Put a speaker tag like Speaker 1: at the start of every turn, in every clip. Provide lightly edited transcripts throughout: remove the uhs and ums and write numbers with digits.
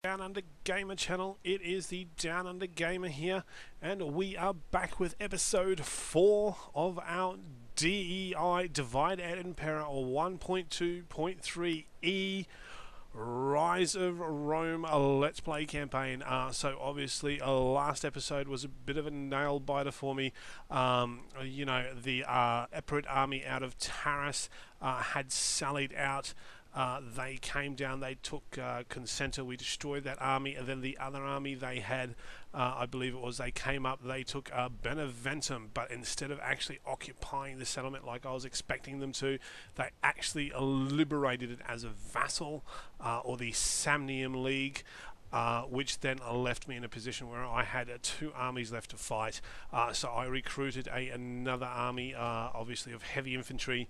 Speaker 1: Down Under Gamer channel. It is the Down Under Gamer here, and we are back with episode 4 of our DEI Divide and Impera, or 1.2.3e Rise of Rome Let's Play campaign. So obviously last episode was a bit of a nail biter for me. You know, the Epirote army out of Taras had sallied out. They came down, they took Consenta, we destroyed that army, and then the other army they had, I believe it was, they came up, they took Beneventum, but instead of actually occupying the settlement like I was expecting them to, they actually liberated it as a vassal, or the Samnium League. Which then left me in a position where I had 2 armies left to fight. So I recruited another army, obviously of heavy infantry,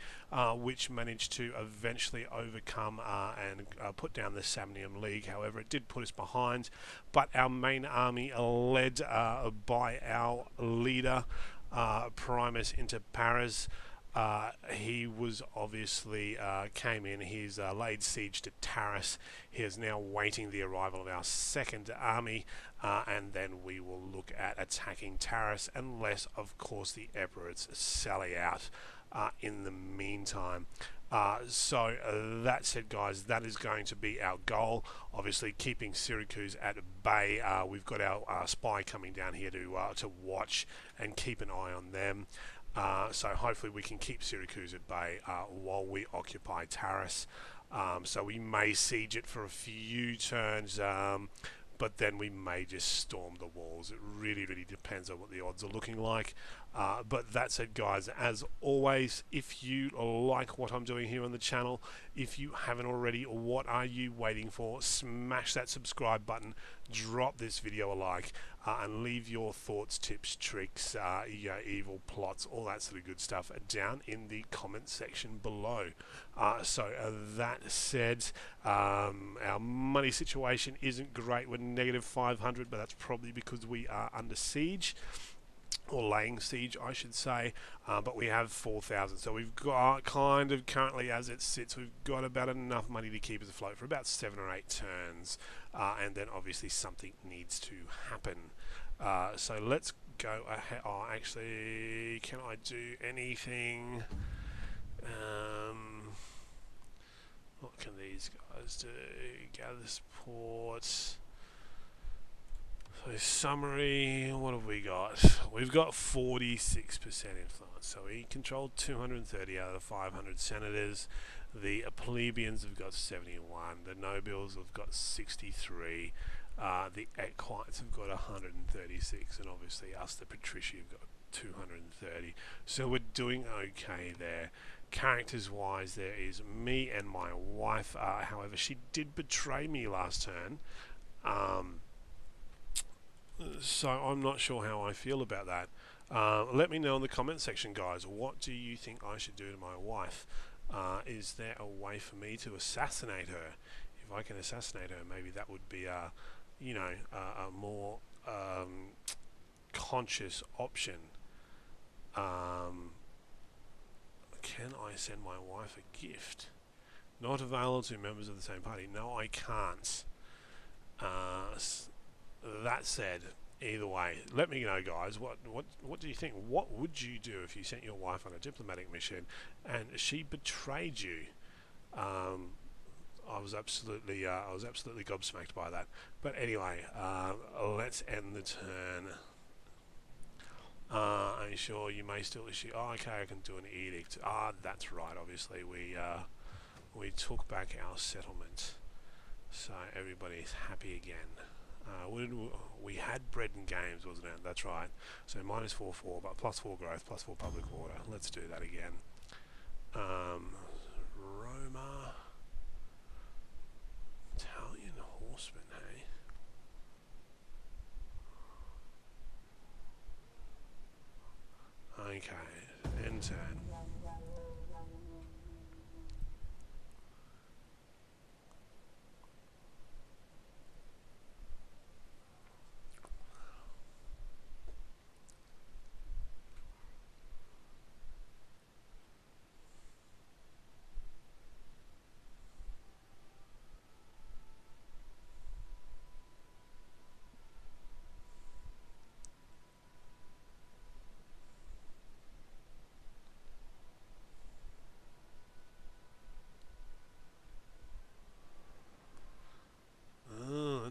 Speaker 1: which managed to eventually overcome and put down the Samnium League. However, it did put us behind, but our main army, led by our leader, Primus Inter Pares, he was obviously came in, he's laid siege to Taras. He is now waiting the arrival of our second army, and then we will look at attacking Taras, unless of course the Epirotes sally out in the meantime. So that said, guys, that is going to be our goal, obviously keeping Syracuse at bay. We've got our spy coming down here to watch and keep an eye on them. So hopefully we can keep Syracuse at bay while we occupy Taras. So we may siege it for a few turns, but then we may just storm the walls. It really depends on what the odds are looking like. But that said, guys, as always, if you like what I'm doing here on the channel, if you haven't already, what are you waiting for? Smash that subscribe button, drop this video a like, and leave your thoughts, tips, tricks, evil plots, all that sort of good stuff down in the comment section below. So that said, our money situation isn't great. We're negative 500, but that's probably because we are under siege, or laying siege I should say, but we have 4,000, so we've got kind of, currently as it sits, we've got about enough money to keep us afloat for about 7 or 8 turns, and then obviously something needs to happen. So let's go ahead. Oh, actually, can I do anything? What can these guys do? Gather support. So summary, what have we got? We've got 46% influence, so we controlled 230 out of the 500 senators. The plebeians have got 71, the nobles have got 63, the equites have got 136, and obviously us, the patrici, have got 230. So we're doing okay there. Characters wise, there is me and my wife. However, she did betray me last turn. So I'm not sure how I feel about that. Let me know in the comment section, guys. What do you think I should do to my wife? Is there a way for me to assassinate her? If I can assassinate her, maybe that would be a more conscious option. Can I send my wife a gift? Not available to members of the same party. No, I can't. That said, either way, let me know, guys. What do you think? What would you do if you sent your wife on a diplomatic mission and she betrayed you? I was absolutely gobsmacked by that. But anyway, let's end the turn. Are you sure you may still issue? Oh, okay, I can do an edict. That's right. Obviously, we took back our settlement, so everybody's happy again. We had bread and games, wasn't it? That's right. So minus 4, but plus 4 growth, plus 4 public order. Let's do that again. Roma, Italian horseman, hey? Okay, end turn.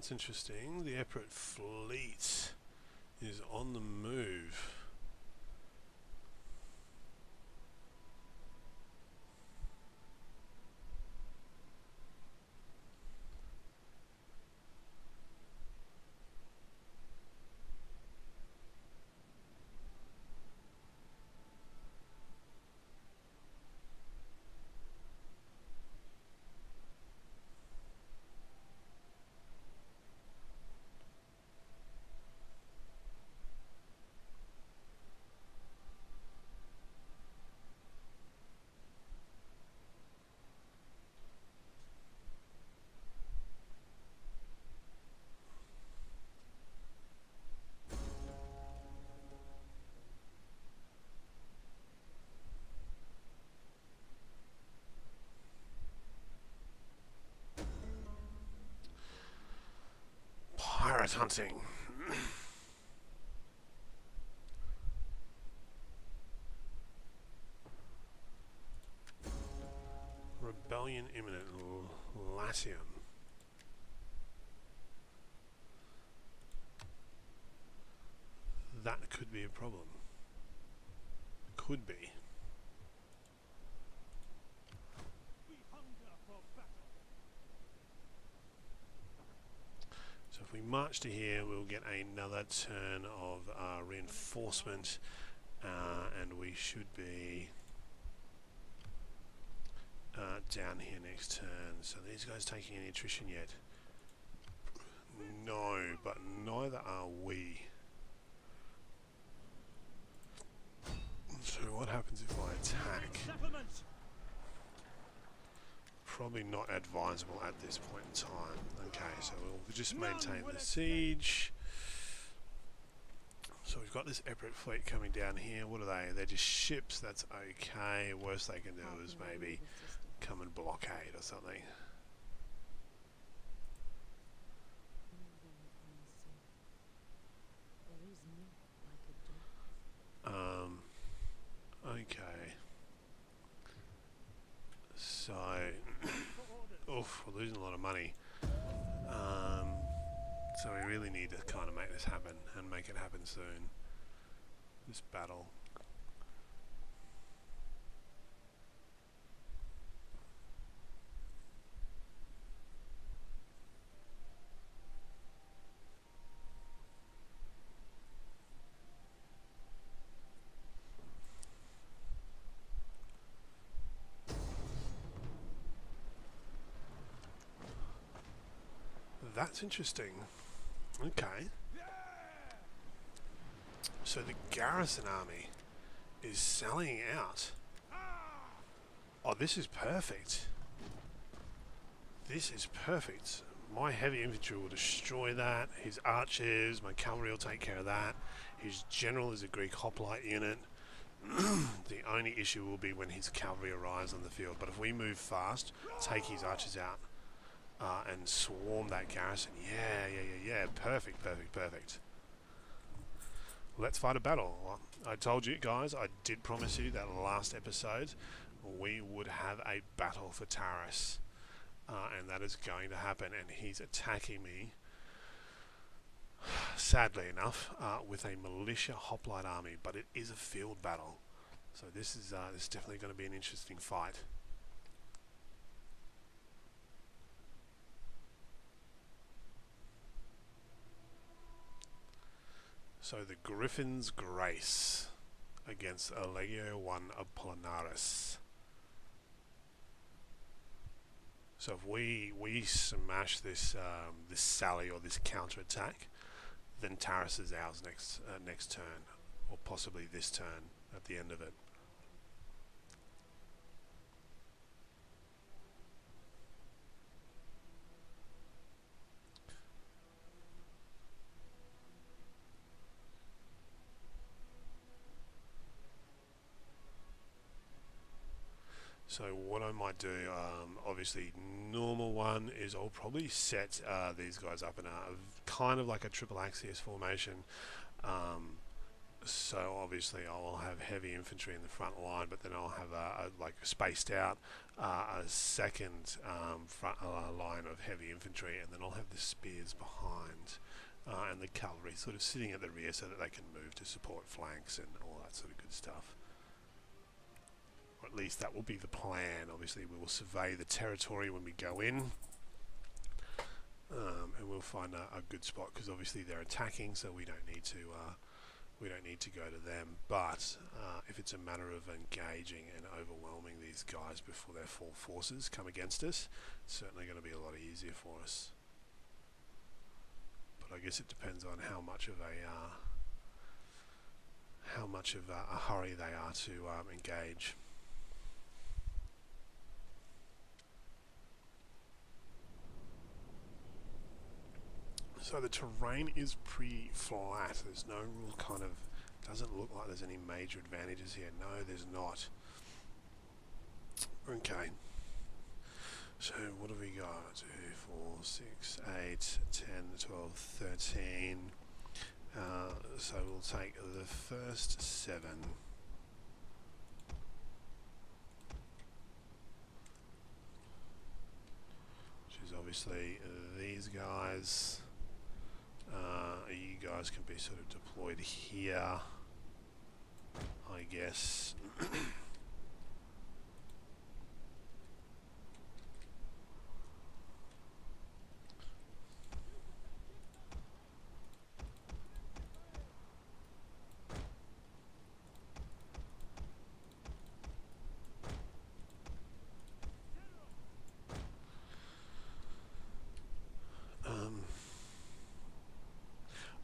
Speaker 1: that's interesting. The Epirote fleet is on the move. Pirate hunting. Rebellion imminent. Latium. That could be a problem. Could be. So if we march to here, we'll get another turn of reinforcement, and we should be down here next turn. So these guys taking any attrition yet? No, but neither are we. So what happens if I attack? Probably not advisable at this point in time. Okay, so we'll just maintain the siege. So we've got this Epirote fleet coming down here. What are they? They're just ships. That's okay. Worst they can do is maybe come and blockade or something. Okay. So, oof, we're losing a lot of money. So we really need to kind of make this happen and make it happen soon. This battle. That's interesting. Okay. So the garrison army is selling out. Oh, this is perfect. This is perfect. My heavy infantry will destroy that. His archers, my cavalry will take care of that. His general is a Greek hoplite unit. The only issue will be when his cavalry arrives on the field. But if we move fast, take his archers out. And swarm that garrison. Yeah. Perfect. Let's fight a battle. Well, I told you guys, I did promise you that last episode we would have a battle for Taurus. And that is going to happen. And he's attacking me, sadly enough, with a militia hoplite army. But it is a field battle. So this is definitely going to be an interesting fight. So the Griffin's Grace against Legio I Apollinaris. So if we smash this this sally or this counter attack, then Taurus is ours next turn, or possibly this turn at the end of it. So what I might do, obviously normal one is I'll probably set these guys up in a kind of like a triple axios formation, So obviously I will have heavy infantry in the front line, but then I'll have like spaced out a second front line of heavy infantry, and then I'll have the spears behind, and the cavalry sort of sitting at the rear so that they can move to support flanks and all that sort of good stuff. Or at least that will be the plan. Obviously we will survey the territory when we go in, and we'll find a good spot, because obviously they're attacking, so we don't need to go to them. But if it's a matter of engaging and overwhelming these guys before their full forces come against us, it's certainly going to be a lot easier for us. But I guess it depends on how much of a hurry they are to engage. So the terrain is pretty flat. There's no real kind of, doesn't look like there's any major advantages here. No, there's not. Okay. So what have we got? 2, 4, 6, 8, 10, 12, 13. So we'll take the first 7. Which is obviously these guys. You guys can be sort of deployed here, I guess.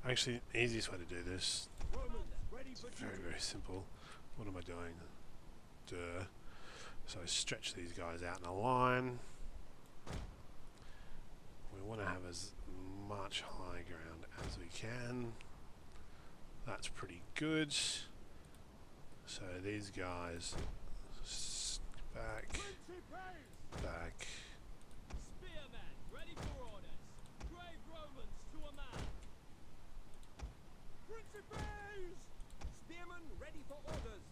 Speaker 1: Actually, the easiest way to do this, it's very, very simple. What am I doing? Duh. So I stretch these guys out in a line. We want to have as much high ground as we can. That's pretty good. So these guys, back, back.
Speaker 2: Spearmen, ready for orders. Brave Romans to a man. Principes! Spearmen, ready for orders.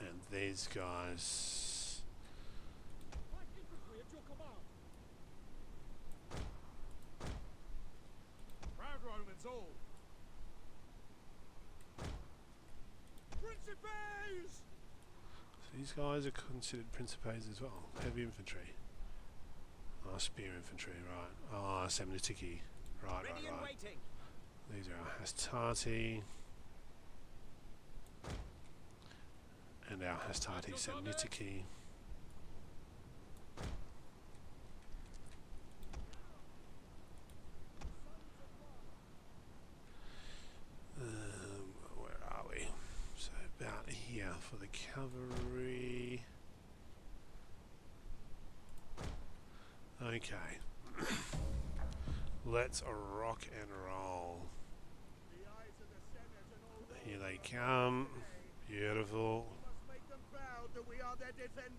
Speaker 1: And these guys.
Speaker 2: Light infantry at your command. Proud Romans all. Principes!
Speaker 1: So these guys are considered principes as well. Heavy infantry. Oh, spear infantry, right. Oh, Semnitiki. Right,
Speaker 2: Ready and
Speaker 1: right.
Speaker 2: waiting.
Speaker 1: These are our Hastati. And our Hastati Semnitiki. Where are we? So about here for the cavalry. Okay. Let's rock and roll. Here they come. Beautiful.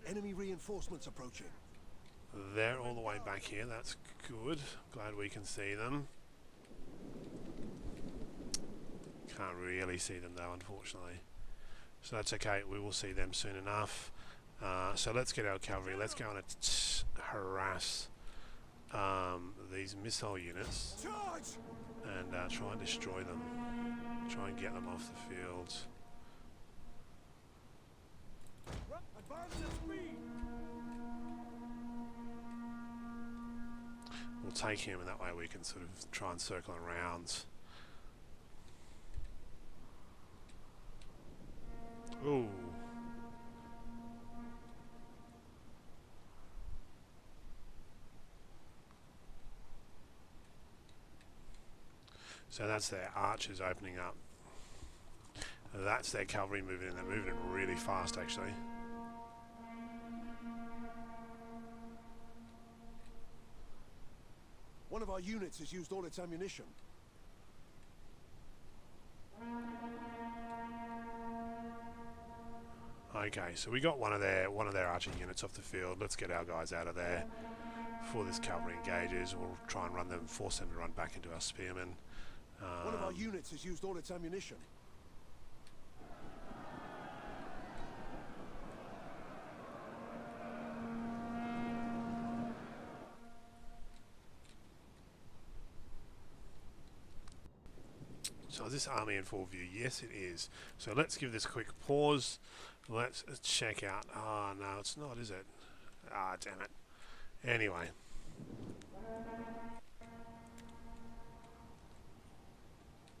Speaker 3: Enemy reinforcements approaching.
Speaker 1: They're all the way back here. That's good. Glad we can see them. Can't really see them though, unfortunately. So that's okay. We will see them soon enough. So let's get our cavalry. Let's go and harass these missile units and try and destroy them. Try and get them off the field. We'll take him, and that way we can sort of try and circle around. Ooh. So that's their archers opening up. That's their cavalry moving in. They're moving in really fast, actually.
Speaker 3: One of our units has used all its ammunition.
Speaker 1: Okay, so we got one of their archer units off the field. Let's get our guys out of there before this cavalry engages. We'll try and force them to run back into our spearmen.
Speaker 3: One of our units has used all its ammunition.
Speaker 1: So is this army in full view? Yes, it is. So let's give this a quick pause. Let's check out. Oh, no, it's not, is it? Ah, damn it. Anyway.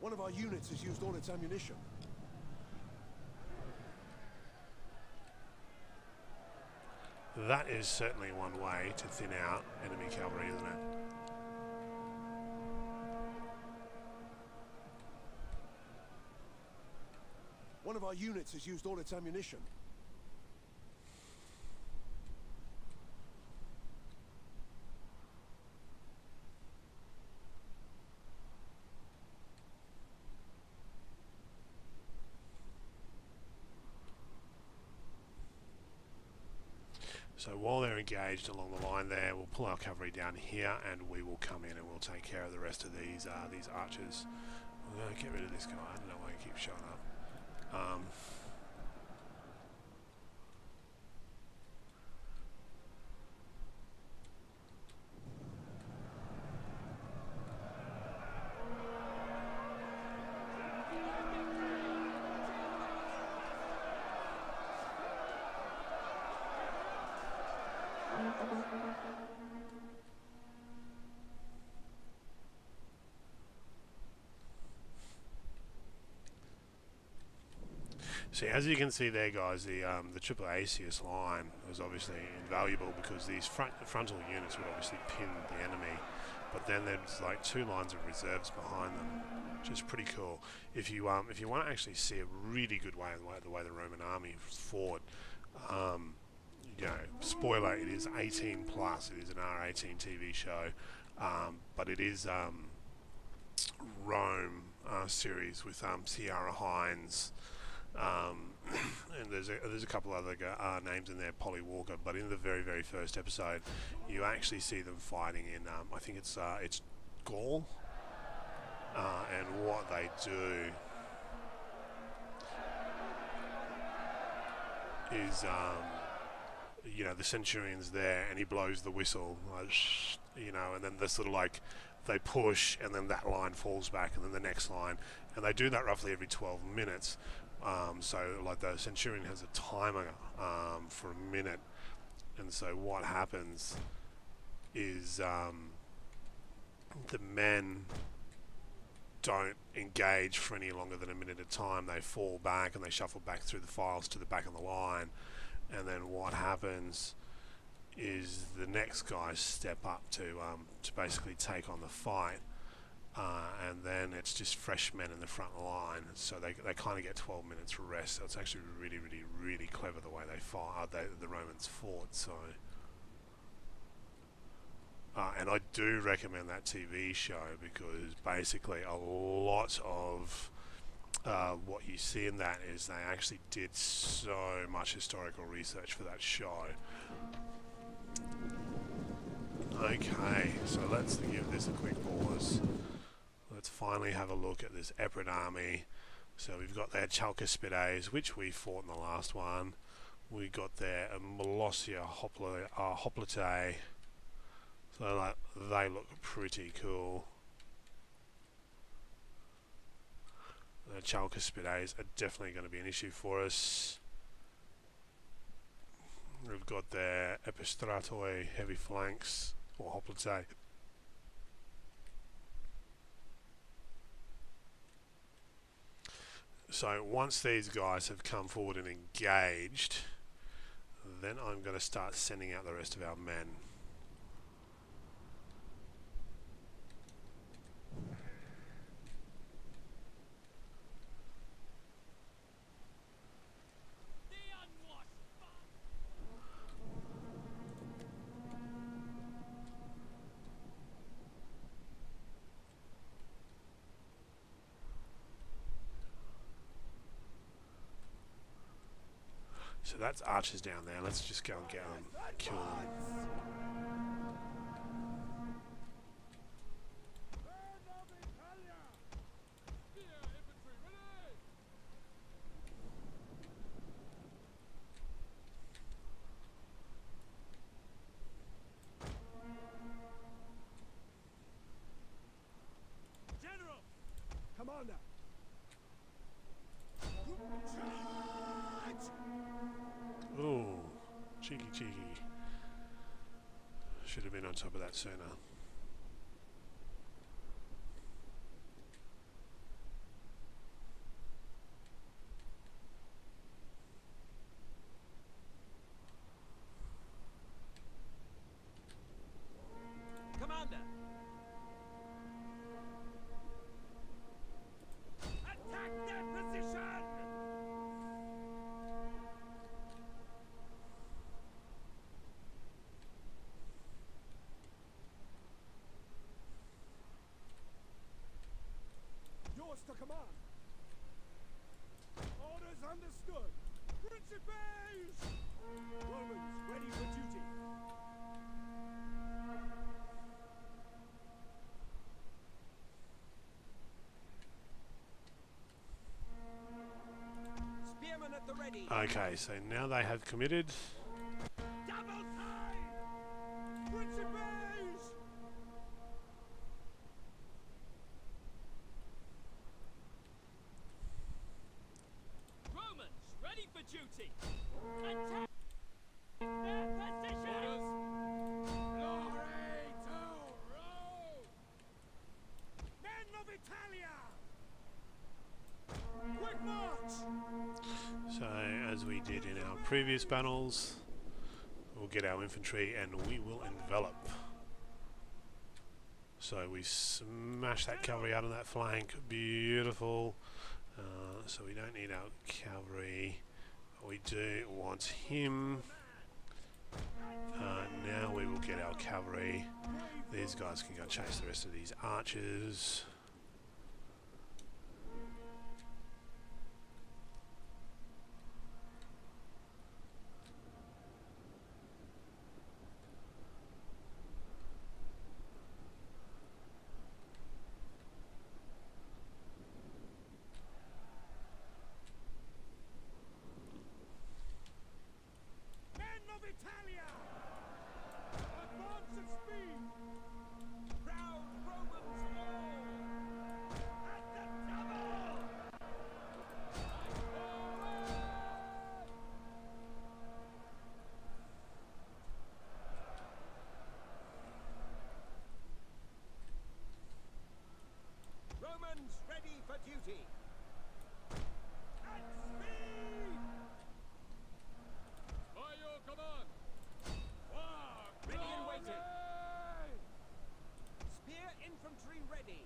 Speaker 3: One of our units has used all its ammunition.
Speaker 1: That is certainly one way to thin out enemy cavalry, isn't it?
Speaker 3: One of our units has used all its ammunition.
Speaker 1: So while they're engaged along the line there, we'll pull our cavalry down here and we will come in and we'll take care of the rest of these archers. We're going to get rid of this guy. I don't know why he keeps showing up. See, as you can see there, guys, the triple ACS line was obviously invaluable because these frontal units would obviously pin the enemy, but then there's like two lines of reserves behind them, which is pretty cool. If you want to actually see a really good way the way the Roman army fought, you know, spoiler, it is 18 plus. It is an R18 TV show, but it is Rome series with Ciara Hines. And there's a couple other names in there, Polly Walker, but in the very first episode, you actually see them fighting in I think it's Gaul, and what they do is you know, the centurion's there and he blows the whistle, you know, and then the sort of like they push and then that line falls back and then the next line, and they do that roughly every 12 minutes. So like the centurion has a timer for a minute, and so what happens is the men don't engage for any longer than a minute at a time. They fall back and they shuffle back through the files to the back of the line, and then what happens is the next guys step up to basically take on the fight. And then it's just fresh men in the front line, so they kind of get 12 minutes rest. So it's actually really clever the way they fought. The Romans fought. So, and I do recommend that TV show because basically a lot of what you see in that is they actually did so much historical research for that show. Okay, so let's give this a quick pause. Let's finally have a look at this Epirote army. So we've got their Chalcispides, which we fought in the last one. We got their Molossia Hoplite. So like, they look pretty cool. The Chalcispides are definitely going to be an issue for us. We've got their Epistratoi heavy flanks, or Hoplite. So once these guys have come forward and engaged, then I'm going to start sending out the rest of our men. So that's archers down there. Let's just go and get them, kill them.
Speaker 3: Commander! Charge!
Speaker 1: Ooh, cheeky, cheeky. Should have been on top of that sooner.
Speaker 2: Commander! Attack their position!
Speaker 3: Yours to command! Orders understood! Principes! Romans, ready for duty!
Speaker 2: Spearmen at the ready!
Speaker 1: Okay, so now they have committed.
Speaker 2: Double time!
Speaker 3: Principes!
Speaker 2: Romans, ready for duty! Attack their position!
Speaker 3: Glory to Rome! Men of Italia! Quick march!
Speaker 1: So, as we did in our previous battles, we'll get our infantry and we will envelop. So we smash that cavalry out on that flank. Beautiful. So we don't need our cavalry. But we do want him. Now we will get our cavalry. These guys can go chase the rest of these archers.
Speaker 3: Men of Italia! Advance at speed!
Speaker 2: Proud Romans all! At the double! Romans ready for duty!
Speaker 3: At speed!
Speaker 2: By your command! Ready and waiting! Spear infantry ready!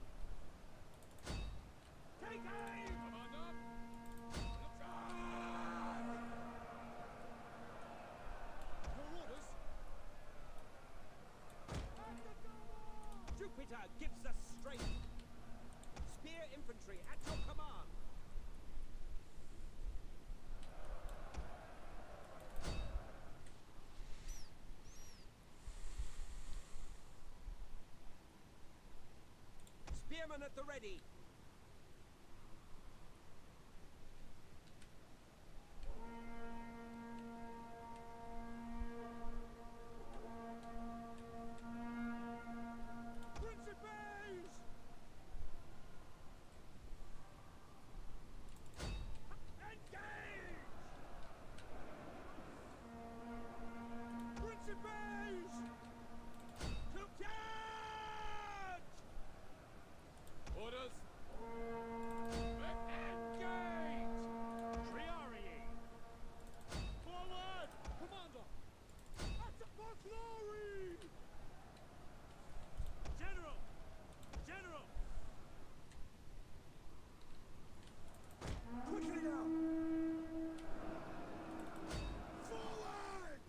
Speaker 3: Take aim!
Speaker 2: Commander!
Speaker 3: Your orders?
Speaker 2: Jupiter gives us strength! Spear infantry at your command! Spearmen at the ready!
Speaker 3: Principes! Engage! Principes! To charge!
Speaker 2: Orders!
Speaker 3: Engage! Triarii! Forward! Commander! For glory! General! General! Quickly now! Forward!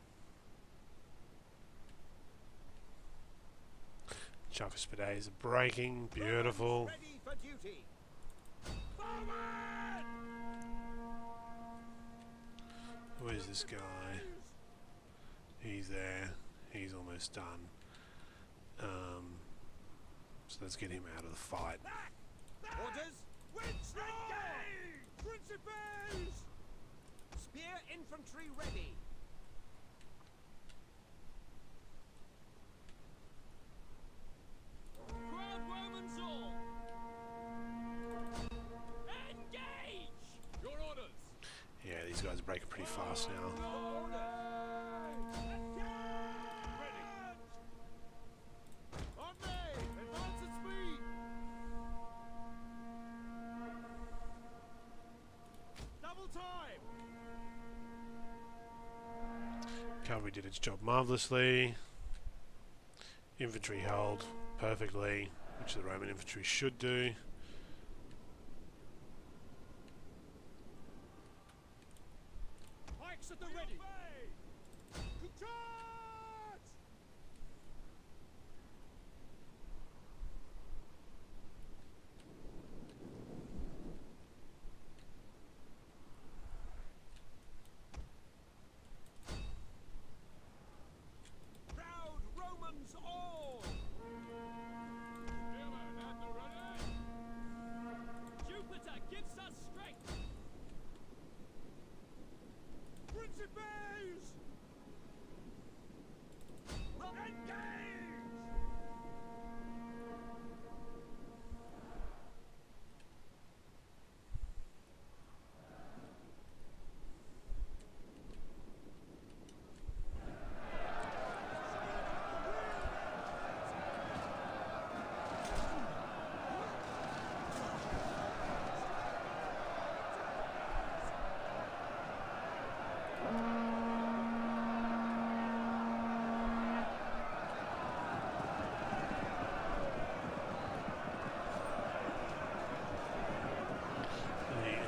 Speaker 1: Chakras are breaking. Beautiful.
Speaker 2: Ready for duty!
Speaker 3: Forward!
Speaker 1: Who is this guy? He's there. He's almost done. So let's get him out of the fight.
Speaker 2: Orders!
Speaker 3: Withdraw! Principes!
Speaker 2: Spear infantry ready! Proud Romans all!
Speaker 1: fast now.
Speaker 3: On me! Advance at speed! Double time!
Speaker 1: Cavalry did its job marvellously. Infantry held perfectly, which the Roman infantry should do.
Speaker 3: Pikes at the ready! Charge! Proud Romans all!
Speaker 2: Jupiter gives us strength.
Speaker 3: Principes! Engage!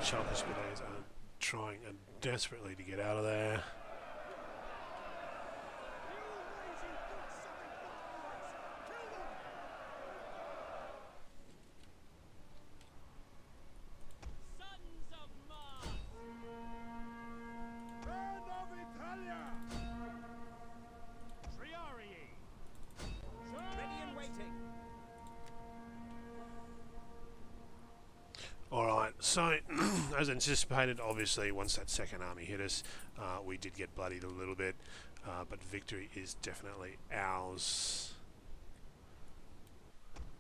Speaker 1: The Chalkers Spiders are trying desperately to get out of there.
Speaker 2: Sons of Mars.
Speaker 3: Band of Italia! Triarii! Ready and waiting!
Speaker 1: Alright, so as anticipated, obviously once that second army hit us, we did get bloodied a little bit, but victory is definitely ours.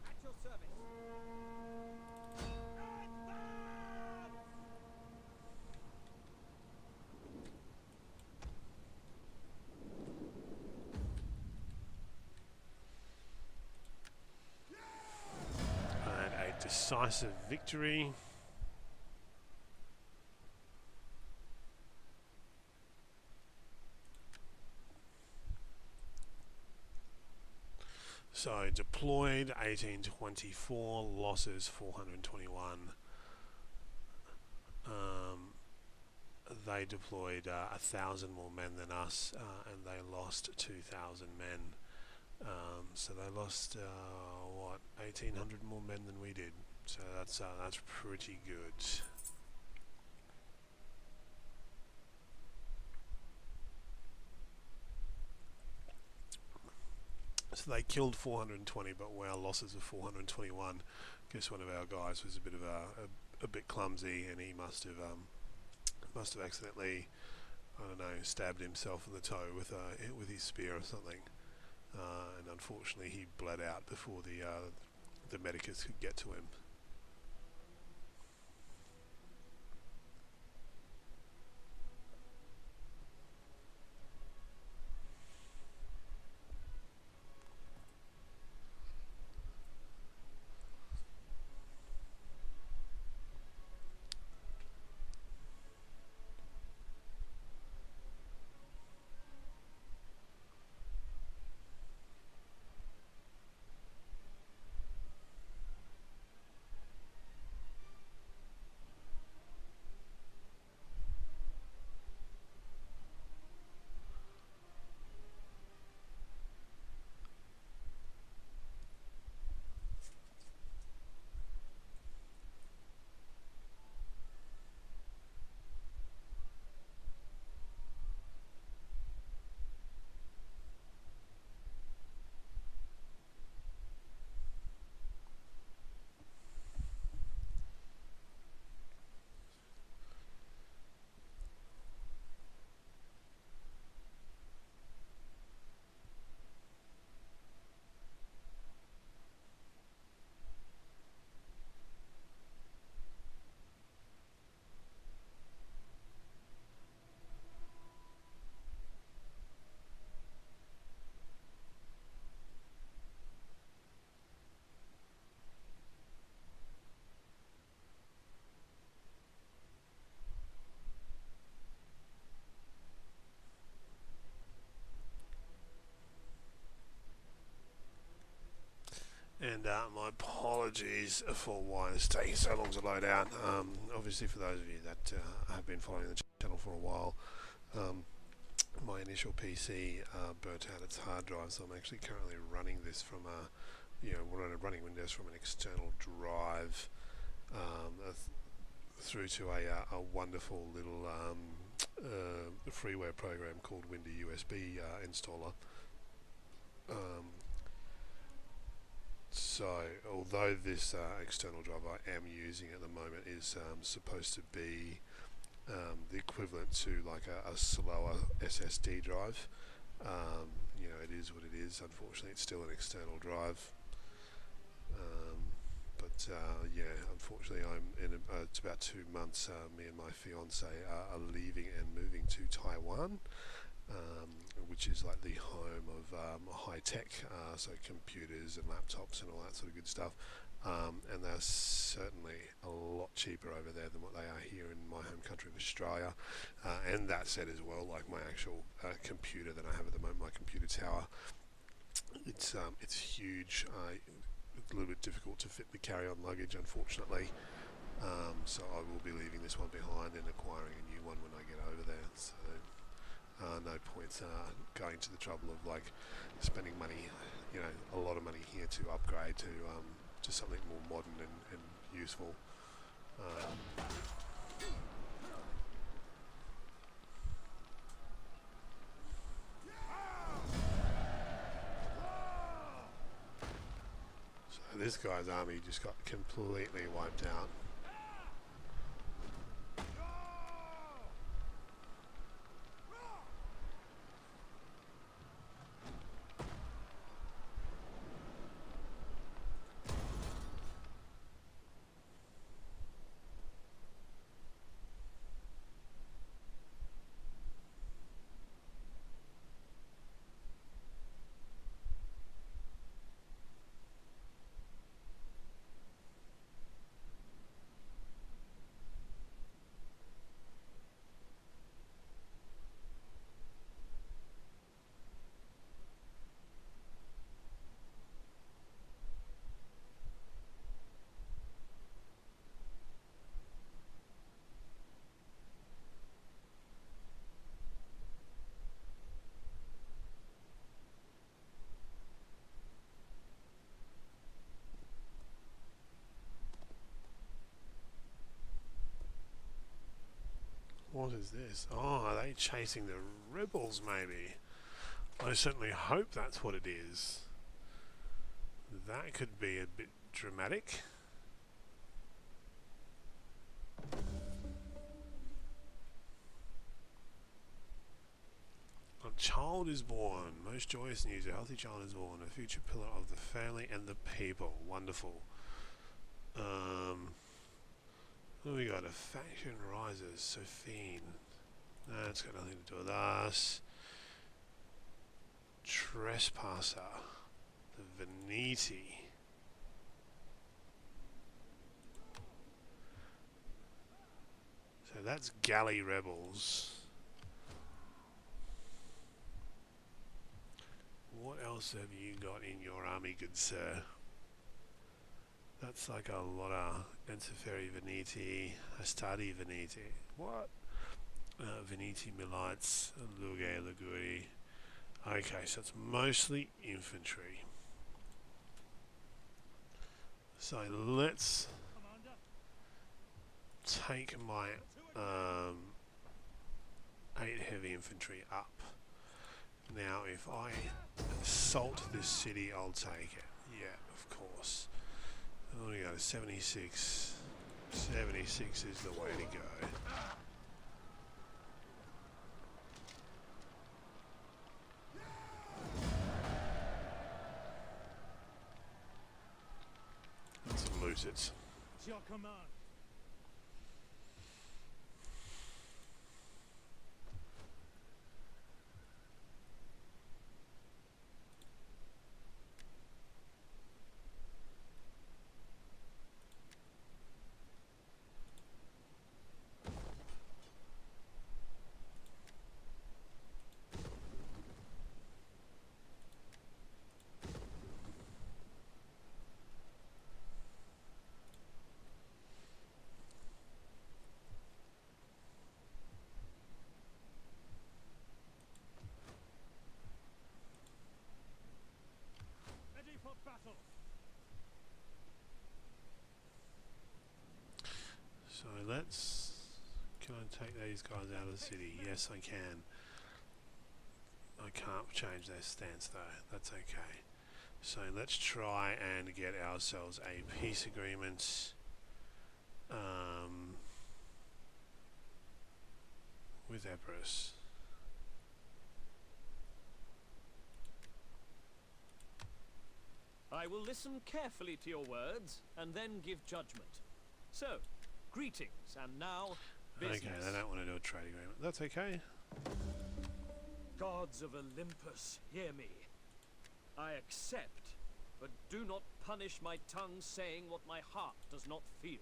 Speaker 3: At your service!
Speaker 1: And a decisive victory. So deployed 1824, losses 421. They deployed 1,000 more men than us, and they lost 2,000 men. So they lost what, 1,800 more men than we did. So that's pretty good. So they killed 420, but our losses of 421. Guess one of our guys was a bit of a bit clumsy, and he must have accidentally, I don't know, stabbed himself in the toe with his spear or something. And unfortunately, he bled out before the medicus could get to him. And my apologies for why it's taking so long to load out. Obviously, for those of you that have been following the channel for a while, my initial PC burnt out its hard drive, so I'm actually currently running this from running Windows from an external drive through to a wonderful little freeware program called Windows USB installer. So, although this external drive I am using at the moment is supposed to be the equivalent to like a slower SSD drive, it is what it is. Unfortunately, it's still an external drive. Unfortunately, it's about 2 months. Me and my fiance are leaving and moving to Taiwan, which is like the home of high tech, so computers and laptops and all that sort of good stuff. And they're certainly a lot cheaper over there than what they are here in my home country of Australia. And that said as well, like my actual computer that I have at the moment, my computer tower, it's huge. It's a little bit difficult to fit the carry-on luggage, unfortunately. So I will be leaving this one behind and acquiring a new one when I get over there. So no point going to the trouble of like spending money, a lot of money here to upgrade to something more modern and useful. So this guy's army just got completely wiped out. What is this? Oh, are they chasing the rebels, maybe? I certainly hope that's what it is. That could be a bit dramatic. A child is born. Most joyous news. A healthy child is born. A future pillar of the family and the people. Wonderful. What do we got? A faction rises. Sophine. No, it's got nothing to do with us. Trespasser. The Veneti. So that's galley rebels. What else have you got in your army, good sir? That's like a lot of Entiferi Veneti, Astadi Veneti. What? Veneti Milites, Luge Liguri. Okay, so it's mostly infantry. So let's take my 8 heavy infantry up. Now, if I assault this city, I'll take it. Yeah, of course. Oh, we got a 76. 76 is the way to go. Let's loot it.
Speaker 2: It's your command.
Speaker 1: let's... Can I take these guys out of the city? Yes, I can. I can't change their stance though. That's okay. So let's try and get ourselves a peace agreement with Epirotes.
Speaker 2: I will listen carefully to your words and then give judgment. So, greetings, and now business.
Speaker 1: Okay, they don't want to do a trade agreement. That's okay.
Speaker 2: Gods of Olympus, hear me. I accept, but do not punish my tongue saying what my heart does not feel.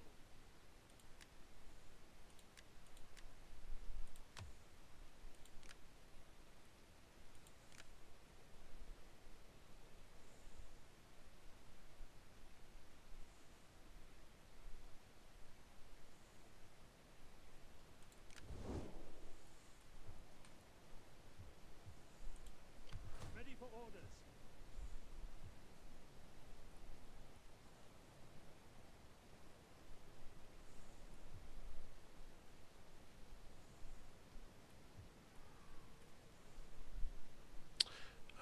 Speaker 2: Ready for orders.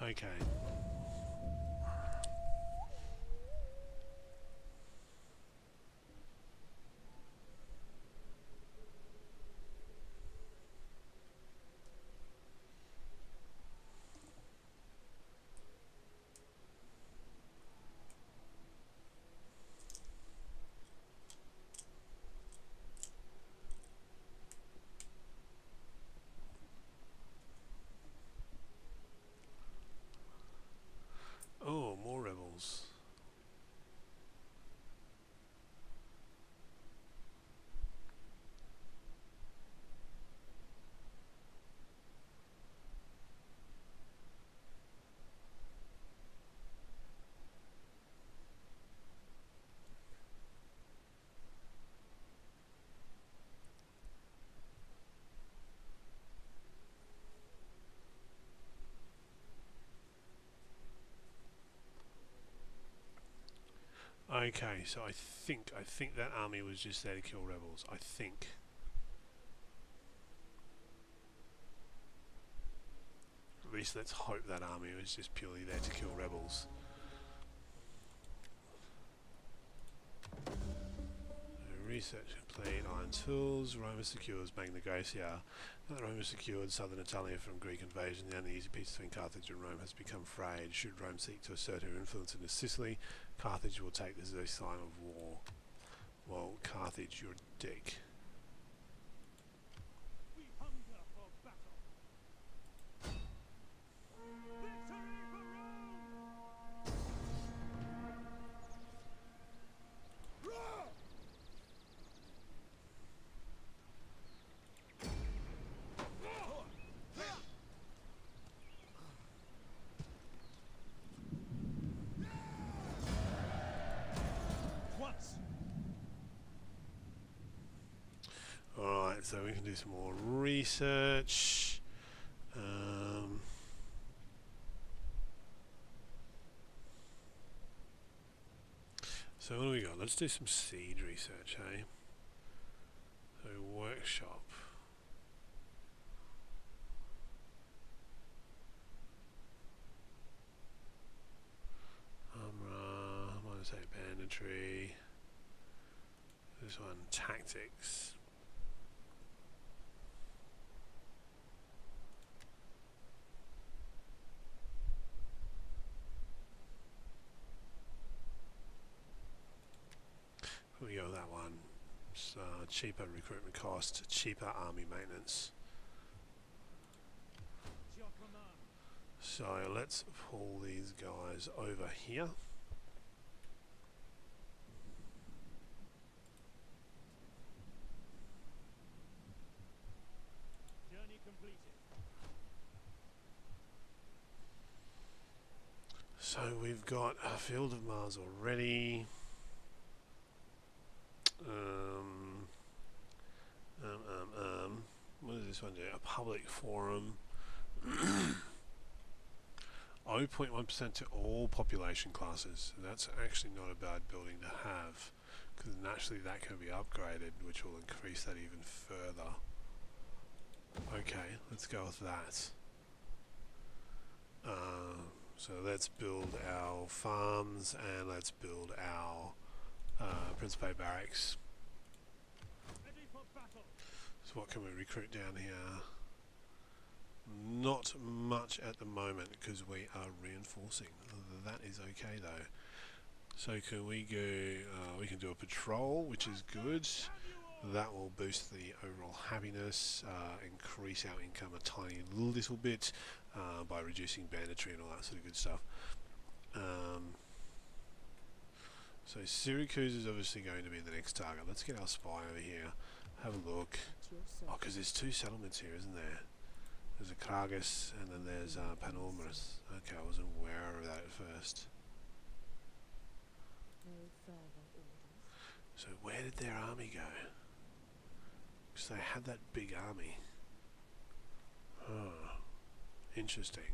Speaker 1: Okay. Oh, more rebels. Okay, so I think that army was just there to kill rebels. I think. At least let's hope that army was just purely there to kill rebels. Research complete. Iron tools. Roma secures Bank Negotia. Now that Rome has secured southern Italia from Greek invasion, the uneasy peace between Carthage and Rome has become frayed. Should Rome seek to assert her influence into Sicily, Carthage will take this as a sign of war. Well, Carthage, you're a dick.
Speaker 2: We hunger for battle. Victory for Rome!
Speaker 3: Roar!
Speaker 2: Once.
Speaker 1: Alright, so we can do some more research. So what do we got? Let's do some siege research, hey? So workshop. Minus 8 banditry. This one, tactics. We go with that one. It's, cheaper recruitment cost, cheaper army maintenance.
Speaker 2: It's your command.
Speaker 1: So let's pull these guys over here.
Speaker 2: Journey completed.
Speaker 1: So we've got a Field of Mars already. What does this one do? A public forum. 0.1% to all population classes. That's actually not a bad building to have, because then that actually that can be upgraded, which will increase that even further. Okay, let's go with that. So let's build our farms and let's build our Principe barracks. So what can we recruit down here? Not much at the moment because we are reinforcing. That is okay though. So can we go, we can do a patrol, which is good. That will boost the overall happiness, increase our income a tiny little bit by reducing banditry and all that sort of good stuff. So Syracuse is obviously going to be the next target. Let's get our spy over here, have a look. Oh, because there's two settlements here, isn't there? There's Akragas and then there's Panormus. Okay, I wasn't aware of that at first. So where did their army go? Because they had that big army. Oh, interesting.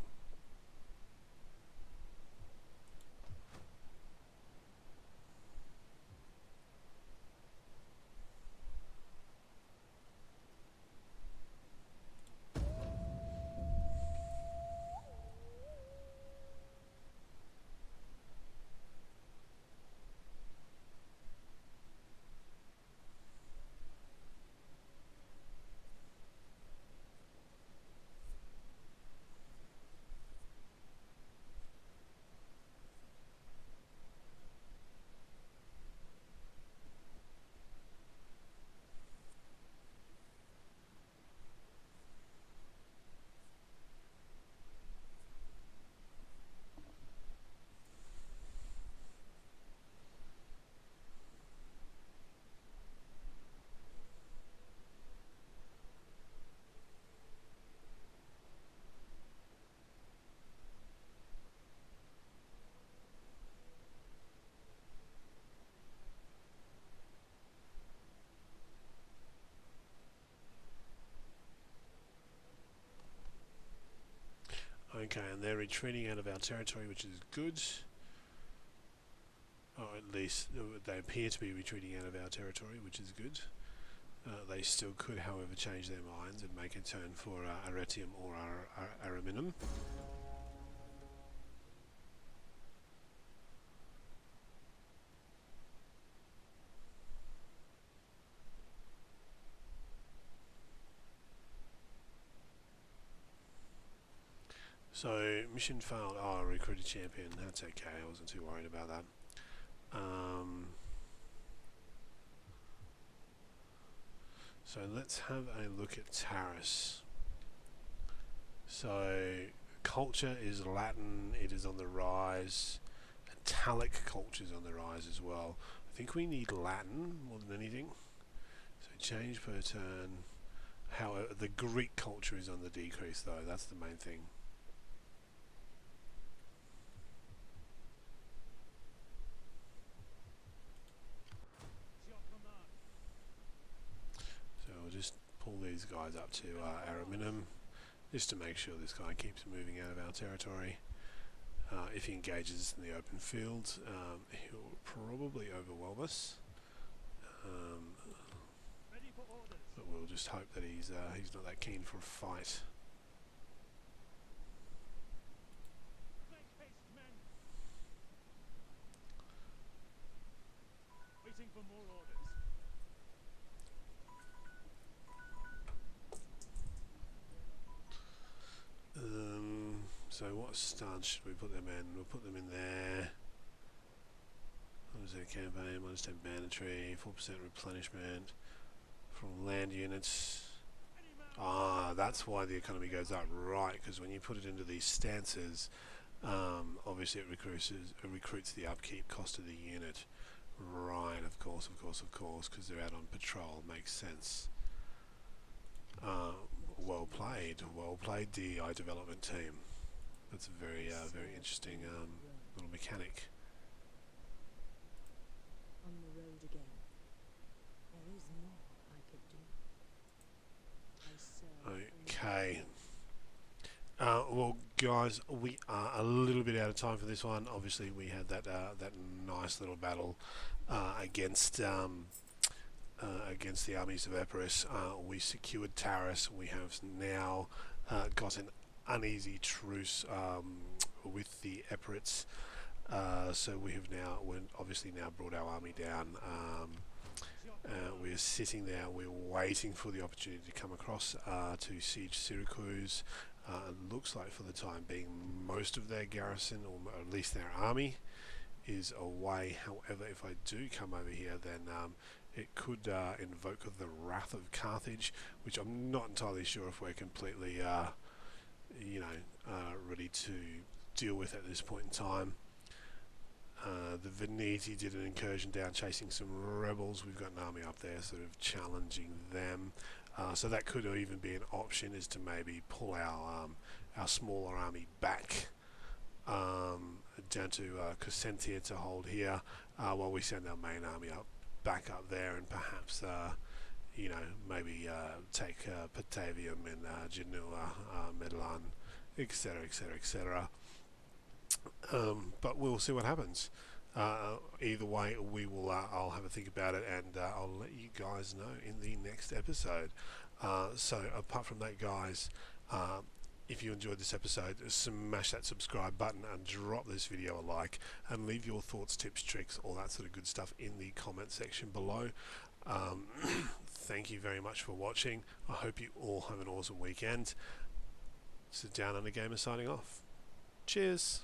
Speaker 1: Okay, and they're retreating out of our territory, which is good. Or at least they appear to be retreating out of our territory, which is good. They still could, however, change their minds and make a turn for Arretium or Araminum. So, mission failed. Oh, recruited champion. That's okay. I wasn't too worried about that. So let's have a look at Taris. So, culture is Latin. It is on the rise. Italic culture is on the rise as well. I think we need Latin more than anything. So change per turn. However, the Greek culture is on the decrease though. That's the main thing. Just pull these guys up to Araminum just to make sure this guy keeps moving out of our territory. If he engages in the open field, he'll probably overwhelm us, but we'll just hope that he's not that keen for a fight.
Speaker 2: Waiting for more orders.
Speaker 1: So what stance should we put them in? We'll put them in there. What is their campaign? -10 banditry, 4% replenishment from land units. Ah, that's why the economy goes up, right? Because when you put it into these stances, obviously it recruits the upkeep cost of the unit. Right, of course, because they're out on patrol. Makes sense. Well played, DEI development team. That's a very interesting little mechanic.
Speaker 4: On the road again. There is more I could do. I serve
Speaker 1: Okay. Well, guys, we are a little bit out of time for this one. Obviously, we had that nice little battle against the armies of Epirus. We secured Taris. We have now got an uneasy truce with the Epirotes. So we're obviously now brought our army down. We're sitting there, we're waiting for the opportunity to come across to siege Syracuse. It looks like for the time being most of their garrison, or at least their army, is away. However, if I do come over here, then it could invoke the wrath of Carthage, which I'm not entirely sure if we're completely ready to deal with at this point in time. The Veneti did an incursion down chasing some rebels. We've got an army up there sort of challenging them. So that could even be an option, is to maybe pull our smaller army back down to Crescentia to hold here, while we send our main army back up there, and perhaps maybe take Patavium and Genoa, Medlan, etc, etc, etc. But we'll see what happens. Either way, I'll have a think about it, and I'll let you guys know in the next episode. So apart from that, guys, if you enjoyed this episode, smash that subscribe button and drop this video a like, and leave your thoughts, tips, tricks, all that sort of good stuff in the comment section below. Thank you very much for watching. I hope you all have an awesome weekend. Sit down and a gamer signing off. Cheers.